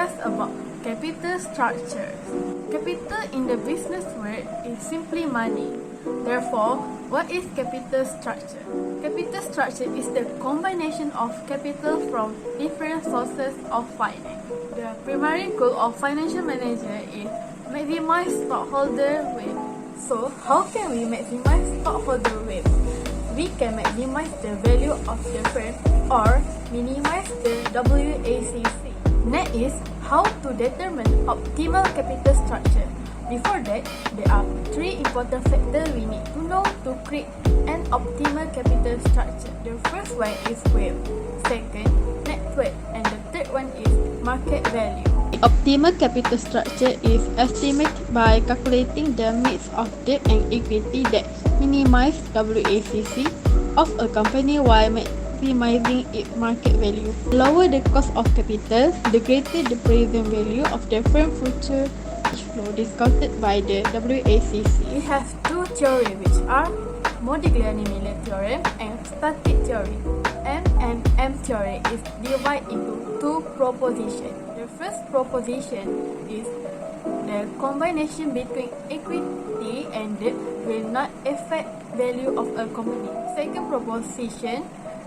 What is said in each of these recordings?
discuss about capital structures. Capital in the business world is simply money. Therefore, what is capital structure? Capital structure is the combination of capital from different sources of finance. The primary goal of financial manager is maximize stockholder wealth. So, how can we maximize stockholder wealth? We can maximize the value of the firm or minimize the WACC. Next is how to determine optimal capital structure. Before that, there are three important factors we need to know to create an optimal capital structure. The first one is wealth, second, net worth, and the third one is market value. The optimal capital structure is estimated by calculating the mix of debt and equity that minimize WACC of a company while maximizing its market value. The lower the cost of capital, the greater the present value of the firm's future cash flow discounted by the WACC. We have two theories which are Modigliani-Miller theorem and static theory. M and M theory is divided into two propositions. The first proposition is the combination between equity and debt will not affect value of a company. Second proposition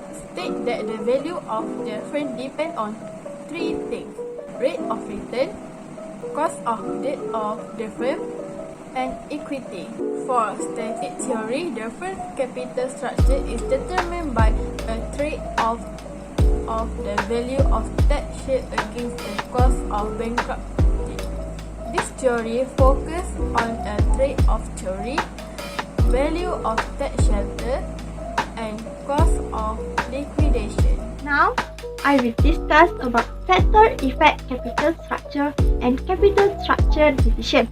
state that the value of the firm depends on three things: rate of return, cost of debt of the firm, and equity. For static theory, the firm's capital structure is determined by a trade-off of the value of debt share against the cost of bankruptcy. This theory focuses on a trade-off theory, value of debt shelter, and cost of liquidation. Now, I will discuss about factor effect capital structure and capital structure division.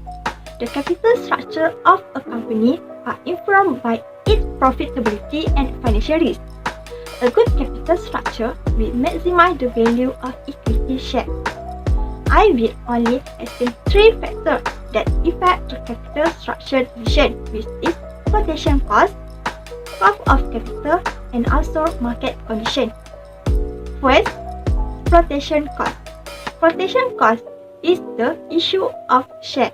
The capital structure of a company are informed by its profitability and financial risk. A good capital structure will maximize the value of equity share. I will only explain three factors that affect the capital structure division, which is flotation cost, cost of capital, and also market condition. First, flotation cost. Flotation cost is the issue of share.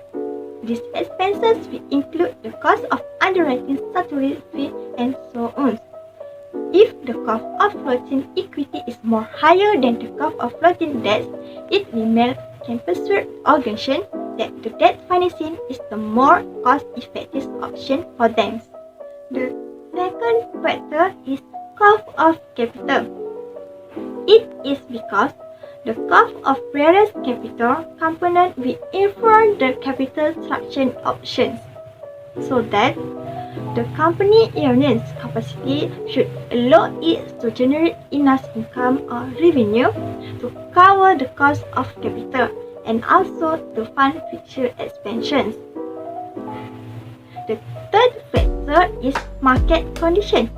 These expenses will include the cost of underwriting, statutory fee, and so on. If the cost of floating equity is more higher than the cost of floating debt, it can persuade organizations that the debt financing is the more cost-effective option for them. The second factor is cost of capital. It is because the cost of various capital components will influence the capital structure options, so that the company earnings capacity should allow it to generate enough income or revenue to cover the cost of capital and also to fund future expansions. The third factor is market condition.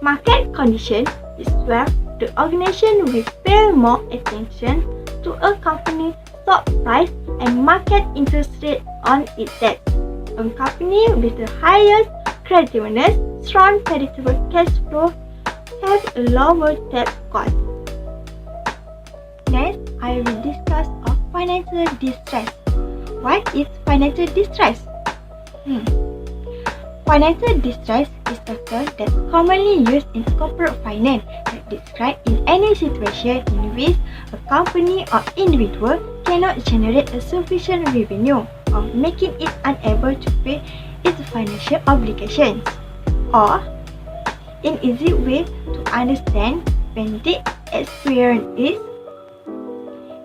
Market condition is where the organization will pay more attention to a company's stock price and market interest rate on its debt. A company with the highest creditworthiness, strong predictable cash flow, has a lower debt cost. Next, I will discuss of financial distress. What is financial distress? Financial distress is a term that's commonly used in corporate finance that describes in any situation in which a company or individual cannot generate a sufficient revenue or making it unable to pay its financial obligations. Or, in easy way to understand when the experience is,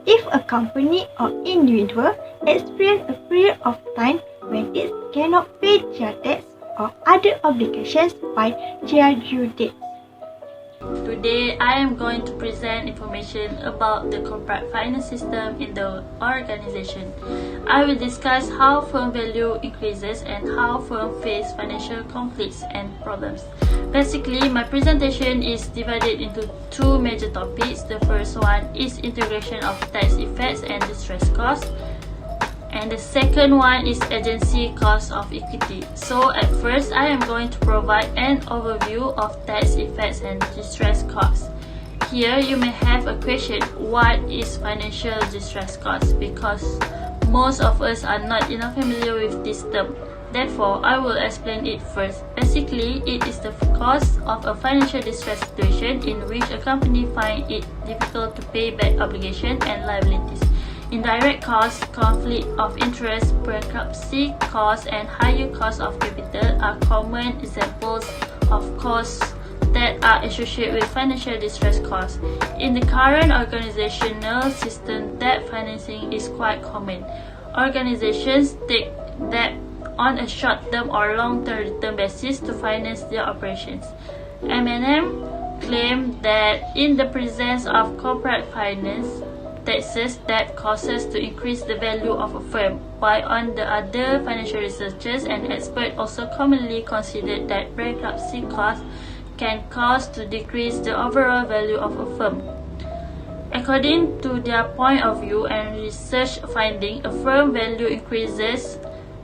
if a company or individual experience a period of time when it cannot pay their debts or other obligations by their due dates. Today, I am going to present information about the corporate finance system in the organization. I will discuss how firm value increases and how firm face financial conflicts and problems. Basically, my presentation is divided into two major topics. The first one is integration of tax effects and distress costs. And the second one is agency cost of equity. So at first, I am going to provide an overview of tax effects and distress costs. Here you may have a question, what is financial distress cost? Because most of us are not enough familiar with this term. Therefore, I will explain it first. Basically, it is the cost of a financial distress situation in which a company finds it difficult to pay back obligations and liabilities. Indirect costs, conflict of interest, bankruptcy costs, and higher costs of capital are common examples of costs that are associated with financial distress costs. In the current organizational system, debt financing is quite common. Organizations take debt on a short-term or long-term return basis to finance their operations. M&M claimed that in the presence of corporate finance, taxes that causes to increase the value of a firm, while on the other, financial researchers and experts also commonly consider that bankruptcy costs can cause to decrease the overall value of a firm. According to their point of view and research finding, a firm value increases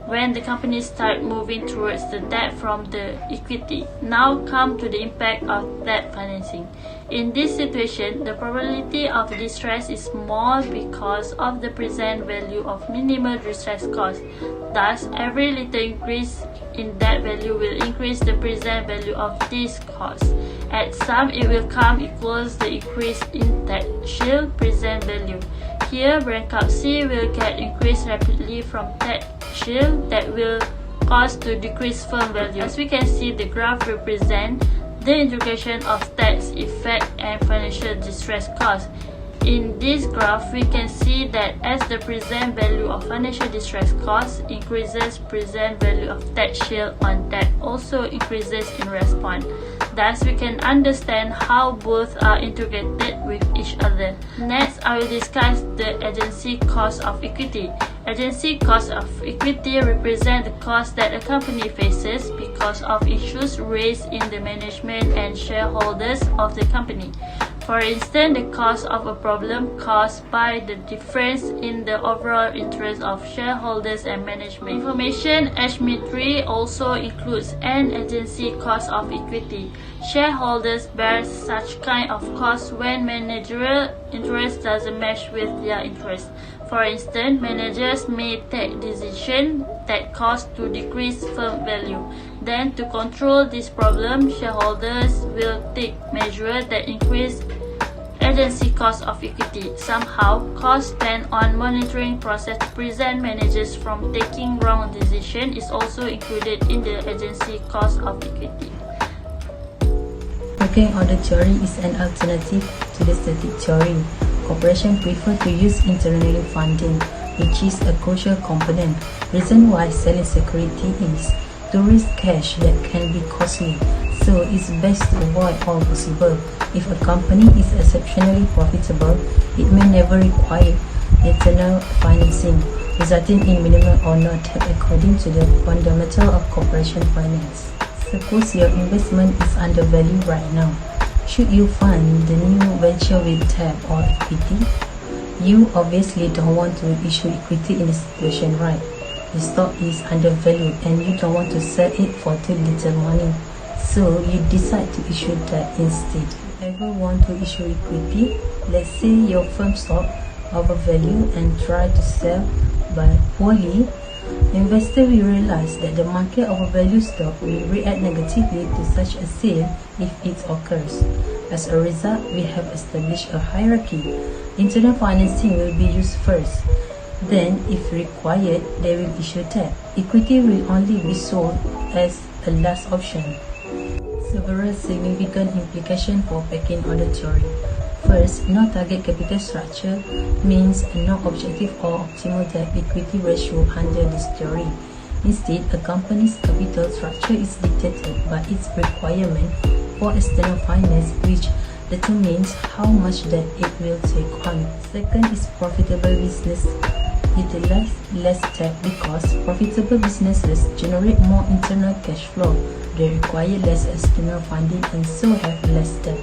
when the company starts moving towards the debt from the equity. Now come to the impact of debt financing. In this situation, the probability of distress is small because of the present value of minimal distress cost. Thus, every little increase in debt value will increase the present value of this cost. At sum, it will come equals the increase in actual present value. Here, bankruptcy will get increased rapidly from actual that will cause to decrease firm value. As we can see, the graph represents the integration of tax effect and financial distress cost. In this graph, we can see that as the present value of financial distress cost increases, present value of tax shield on debt also increases in response. Thus, we can understand how both are integrated with each other. Next, I will discuss the agency cost of equity. Agency cost of equity represent the cost that a company faces because of issues raised in the management and shareholders of the company. For instance, the cost of a problem caused by the difference in the overall interest of shareholders and management. Information asymmetry also includes an agency cost of equity. Shareholders bear such kind of cost when managerial interest doesn't match with their interest. For instance, managers may take decisions that cause to decrease firm value. Then, to control this problem, shareholders will take measures that increase agency cost of equity. Somehow, costs spent on monitoring process to prevent managers from taking wrong decisions is also included in the agency cost of equity. Working order theory is an alternative to the static theory. Corporations prefer to use internally funding, which is a crucial component. Reason why selling security is to raise cash that can be costly, so it's best to avoid all possible. If a company is exceptionally profitable, it may never require internal financing, resulting in minimal or no debt according to the fundamental of corporation finance. Suppose your investment is undervalued right now. Should you fund the new venture with debt or equity? You obviously don't want to issue equity in this situation, right? The stock is undervalued and you don't want to sell it for too little money, so you decide to issue debt instead. If you ever want to issue equity, let's say your firm stock overvalued and try to sell but poorly, investor will realize that the market overvalued stock will react negatively to such a sale if it occurs. As a result, we have established a hierarchy. Internal financing will be used first. Then, if required, they will issue debt. Equity will only be sold as a last option. Several significant implications for pecking order theory. First, no target capital structure means no objective or optimal debt equity ratio under this theory. Instead, a company's capital structure is dictated by its requirement for external finance, which determines how much debt it will take on. Second is profitable business utilize less debt because profitable businesses generate more internal cash flow. They require less external funding and so have less debt.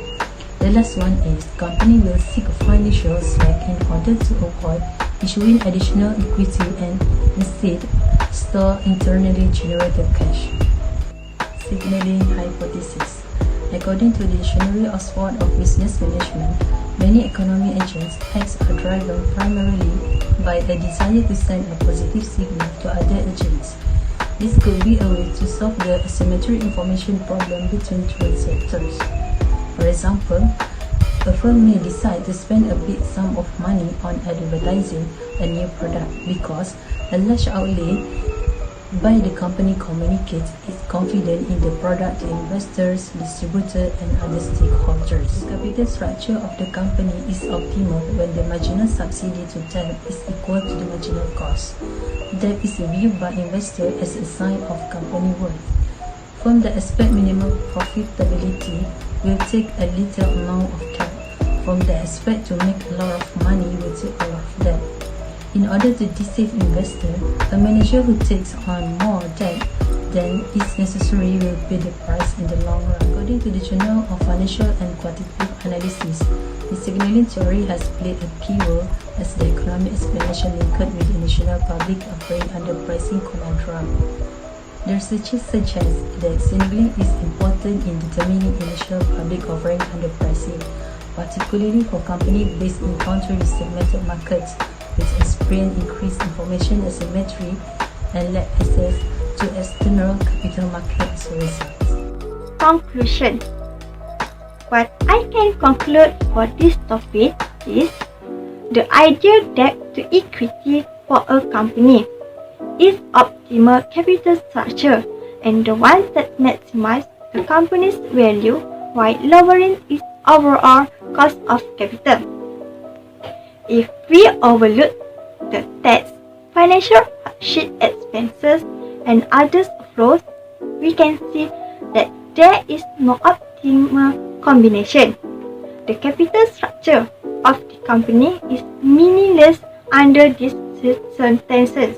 The last one is company will seek financial slack in order to avoid issuing additional equity and instead store internally generated cash. Signaling hypothesis. According to the Dictionary Oxford of Business Management, Many economy agents' acts are driven primarily by a desire to send a positive signal to other agents. This could be a way to solve the asymmetric information problem between trade sectors. For example, a firm may decide to spend a big sum of money on advertising a new product because a large outlay by the company communicates its confidence in the product to investors, distributors, and other stakeholders. The capital structure of the company is optimal when the marginal subsidy to debt is equal to the marginal cost. Debt is viewed by investors as a sign of company worth. Firms that expect minimum profitability will take a little amount of debt. Firms that expect to make a lot of money will take a lot of debt. In order to deceive investors, a manager who takes on more debt than is necessary will pay the price in the long run. According to the Journal of Financial and Quantitative Analysis, the signaling theory has played a key role as the economic explanation linked with the national public offering under pricing conundrum. The researchers suggest that signaling is important in determining initial public offering under pricing, particularly for companies based in countries segmented markets which experience increased information asymmetry and lack access to external capital markets as a result. Conclusion. What I can conclude for this topic is the ideal debt to equity for a company is optimal capital structure and the one that maximizes the company's value while lowering its overall cost of capital. If we overlook the tax, financial hardship expenses, and other flows, we can see that there is no optimal combination. The capital structure of the company is meaningless under these circumstances.